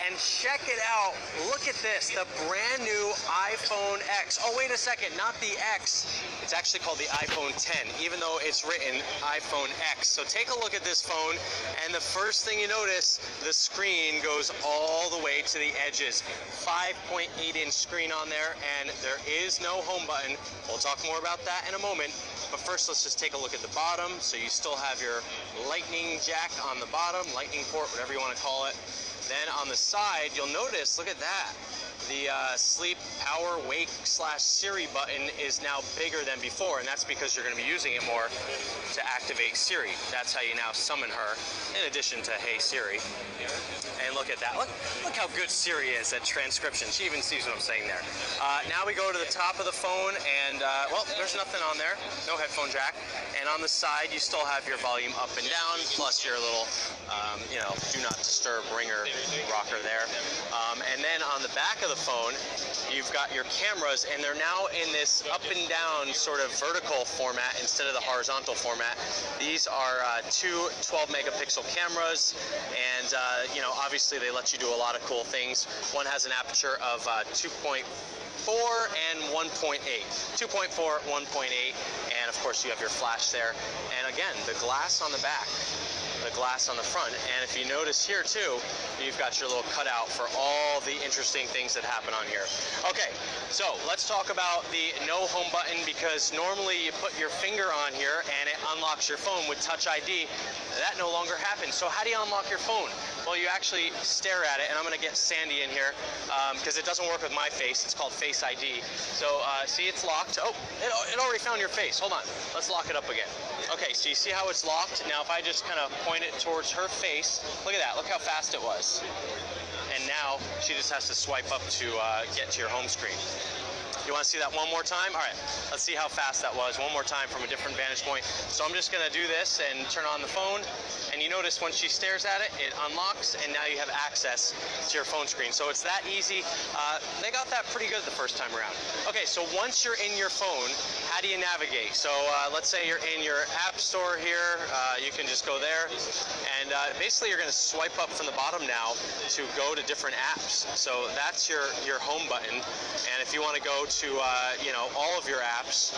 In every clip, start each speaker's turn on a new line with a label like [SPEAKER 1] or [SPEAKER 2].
[SPEAKER 1] And check it out. Look at this, the brand new iPhone X. Oh, wait a second, not the X. It's actually called the iPhone 10, even though it's written iPhone X. So take a look at this phone, and the first thing you notice, the screen goes all the way to the edges. 5.8-inch screen on there, and there is no home button. We'll talk more about that in a moment. But first, let's just take a look at the bottom. So you still have your lightning jack on the bottom, lightning port, whatever you want to call it. Then on the side, you'll notice, look at that. The sleep, power, wake / Siri button is now bigger than before, and that's because you're going to be using it more to activate Siri. That's how you now summon her, in addition to Hey Siri. And look at that. Look how good Siri is at transcription. She even sees what I'm saying there. Now we go to the top of the phone, and well, there's nothing on there. No headphone jack. And on the side, you still have your volume up and down, plus your little, you know, do not disturb ringer rocker there. And then on the back of the phone, you've got your cameras, and they're now in this up and down sort of vertical format instead of the horizontal format. These are two 12-megapixel cameras, and you know, obviously they let you do a lot of cool things. One has an aperture of 2.4 and 1.8. 2.4, 1.8, and of course you have your flash there. And again, the glass on the back, the glass on the front, and if you notice here too, you've got your little cutout for all the interesting things that happen on here. Okay, so let's talk about the no home button, because normally you put your finger on here and it unlocks your phone with Touch ID. That no longer happens. So how do you unlock your phone? Well, you actually stare at it, and I'm going to get Sandy in here because it doesn't work with my face. It's called Face ID. So see, it's locked. Oh, it already found your face. Hold on. Let's lock it up again. Okay, so you see how it's locked? Now if I just kind of point it towards her face, look at that. Look how fast it was. And now she just has to swipe up to get to your home screen. You want to see that one more time? All right, let's see how fast that was one more time from a different vantage point. So I'm just going to do this and turn on the phone, and you notice when she stares at it, it unlocks, and now you have access to your phone screen. So it's that easy. They got that pretty good the first time around. Okay, so once you're in your phone, how do you navigate? So let's say you're in your app store here. You can just go there, and basically you're going to swipe up from the bottom now to go to different apps. So that's your home button, and if you want to go to you know, all of your apps,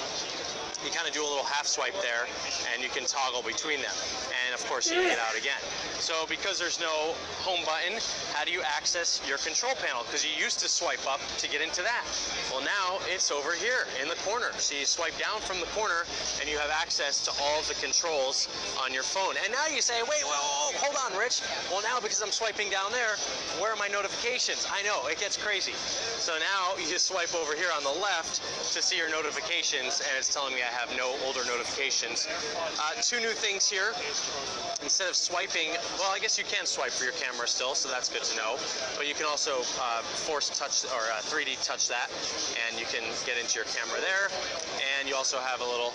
[SPEAKER 1] you kind of do a little half swipe there, and you can toggle between them, and of course you can get out again. So because there's no home button, how do you access your control panel? Because you used to swipe up to get into that. Well, now it's over here in the corner. So you swipe down from the corner, and you have access to all of the controls on your phone. And now you say, wait, well, hold on, Rich. Well, now because I'm swiping down there, where are my notifications? I know, it gets crazy. So now you just swipe over here on the left to see your notifications, and it's telling me I have no older notifications. Two new things here. Instead of swiping, well, I guess you can swipe for your camera still, so that's good to know. But you can also force touch or 3D touch that, and you can get into your camera there. And you also have a little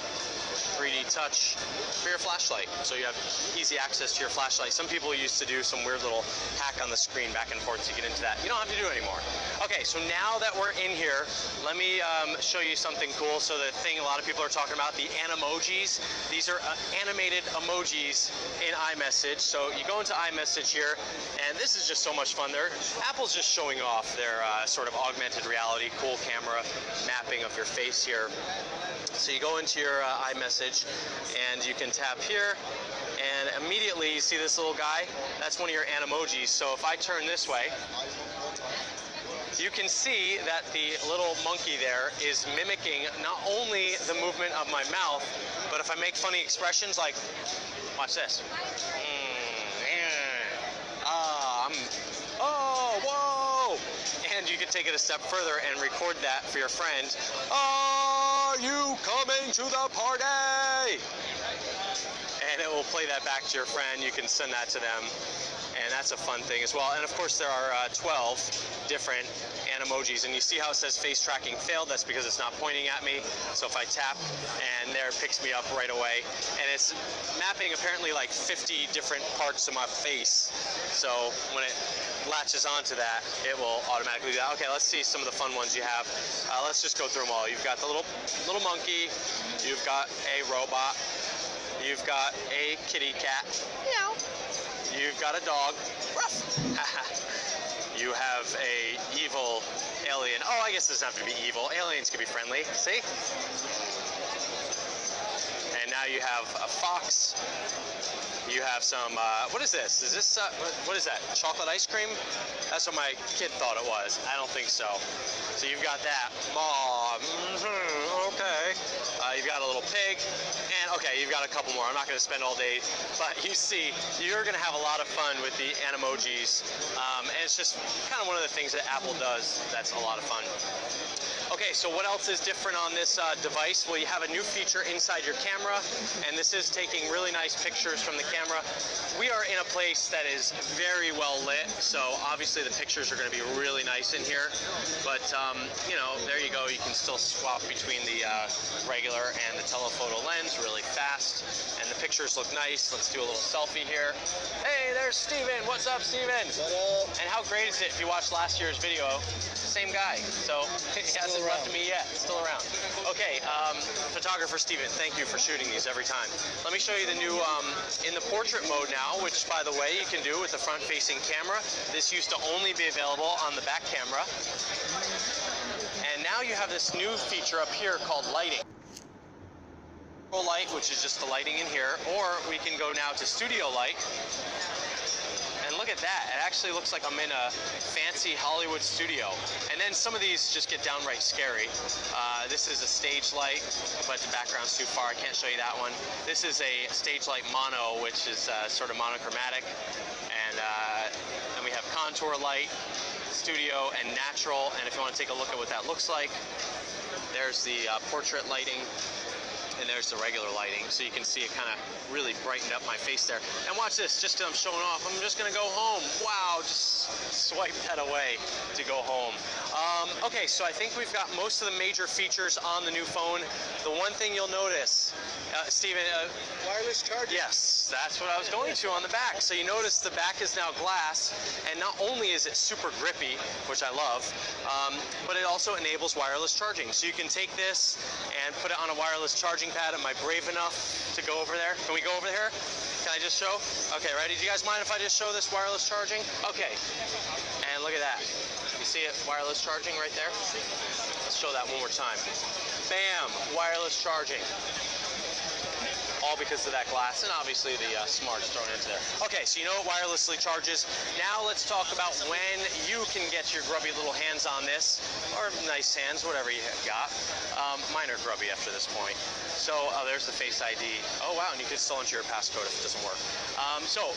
[SPEAKER 1] 3D touch for your flashlight, so you have easy access to your flashlight. Some people used to do some weird little hack on the screen back and forth to get into that. You don't have to do it anymore. Okay, so now that we're in here, let me show you something cool. So the thing a lot of people are talking about, the animojis. These are animated emojis in iMessage. So you go into iMessage here, and this is just so much fun. Apple's just showing off their sort of augmented reality, cool camera mapping of your face here. So you go into your iMessage, and you can tap here, and immediately you see this little guy. That's one of your animojis. So if I turn this way, you can see that the little monkey there is mimicking not only the movement of my mouth, but if I make funny expressions like, watch this. Oh, whoa! And you can take it a step further and record that for your friend. Are you coming to the party? And it will play that back to your friend. You can send that to them, and that's a fun thing as well. And of course there are 12 different animojis, and you see how it says face tracking failed. That's because it's not pointing at me. So if I tap, and there, it picks me up right away, and it's mapping apparently like 50 different parts of my face. So when it latches onto that, it will automatically do that. Okay, let's see some of the fun ones you have. Let's just go through them all. You've got the little monkey, you've got a robot, you've got a kitty cat, meow, you've got a dog, ruff, you have a evil alien. Oh, I guess it doesn't have to be evil. Aliens can be friendly. See? And now you have a fox. You have some, what is this? Is this, what is that? Chocolate ice cream? That's what my kid thought it was. I don't think so. So you've got that. Oh, okay. You've got a little pig. And, okay, you've got a couple more. I'm not going to spend all day. But you see, you're going to have a lot of fun with the animojis. And it's just kind of one of the things that Apple does that's a lot of fun. Okay, so what else is different on this device? Well, you have a new feature inside your camera, and this is taking really nice pictures from the camera. We are in a place that is very well lit, so obviously the pictures are going to be really nice in here. But, you know, there you go. You can still swap between the regular and the telephoto lens really fast, and the pictures look nice. Let's do a little selfie here. Hey, there's Steven. What's up, Steven? And how great is it if you watched last year's video? Same guy. So he hasn't left me yet. Still around. Okay, photographer Steven, thank you for shooting these every time. Let me show you the new in the portrait mode now, which, by the way, you can do with the front-facing camera. This used to only be available on the back camera. And now you have this new feature up here called lighting. Light, which is just the lighting in here, or we can go now to studio light. And look at that, it actually looks like I'm in a fancy Hollywood studio. And then some of these just get downright scary. This is a stage light, but the background's too far, I can't show you that one. This is a stage light mono, which is sort of monochromatic. And then we have contour light, studio, and natural. And if you want to take a look at what that looks like, there's the portrait lighting. And there's the regular lighting, so you can see it kind of really brightened up my face there. And watch this, just I'm showing off, I'm just gonna go home. Wow, just swipe that away to go home. Okay, so I think we've got most of the major features on the new phone. The one thing you'll notice, Steven,
[SPEAKER 2] wireless charging.
[SPEAKER 1] Yes, that's what I was going to on the back. So you notice the back is now glass, and not only is it super grippy, which I love, but it also enables wireless charging. So you can take this and put it on a wireless charging pad. Am I brave enough to go over there? Can we go over here? Can I just show? Okay, ready? Do you guys mind if I just show this wireless charging? Okay. And look at that. You see it? Wireless charging right there? Let's show that one more time. Bam! Wireless charging. All because of that glass, and obviously the smarts thrown into there. Okay, so you know it wirelessly charges. Now let's talk about when you can get your grubby little hands on this, or nice hands, whatever you have got. Mine are grubby after this point. So there's the Face ID. Oh wow, and you can still enter your passcode if it doesn't work. So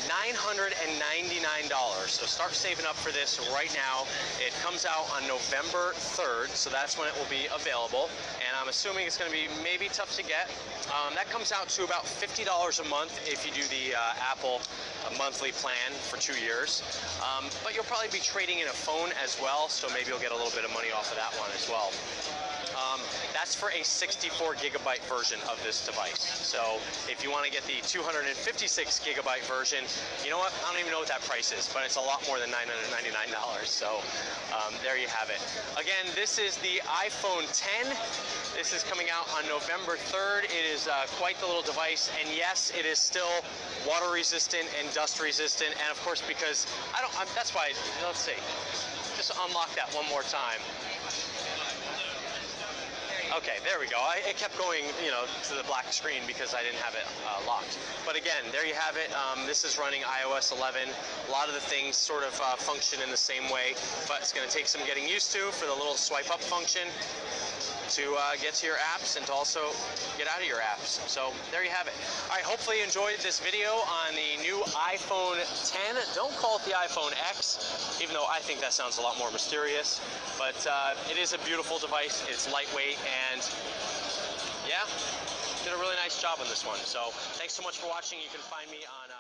[SPEAKER 1] $999. So start saving up for this right now. It comes out on November 3rd, so that's when it will be available. And I'm assuming it's going to be maybe tough to get. That comes out to about $50 a month if you do the Apple monthly plan for 2 years. But you'll probably be trading in a phone as well, so maybe you'll get a little bit of money off of that one as well. That's for a 64 gigabyte version of this device. So if you want to get the 256 gigabyte version, you know what? I don't even know what that price is, but it's a lot more than $999. So there you have it. Again, this is the iPhone 10. This is coming out on November 3rd. It is quite the little device, and yes, it is still water resistant and dust resistant. And of course, because that's why, let's see, just unlock that one more time. Okay, there we go. It kept going, you know, to the black screen because I didn't have it locked. But again, there you have it. This is running iOS 11. A lot of the things sort of function in the same way, but it's going to take some getting used to for the little swipe up function to get to your apps and to also get out of your apps. So there you have it. All right, hopefully you enjoyed this video on the new iPhone 10. Don't call it the iPhone X, even though I think that sounds a lot more mysterious. But it is a beautiful device. It's lightweight, and yeah, did a really nice job on this one. So thanks so much for watching. You can find me on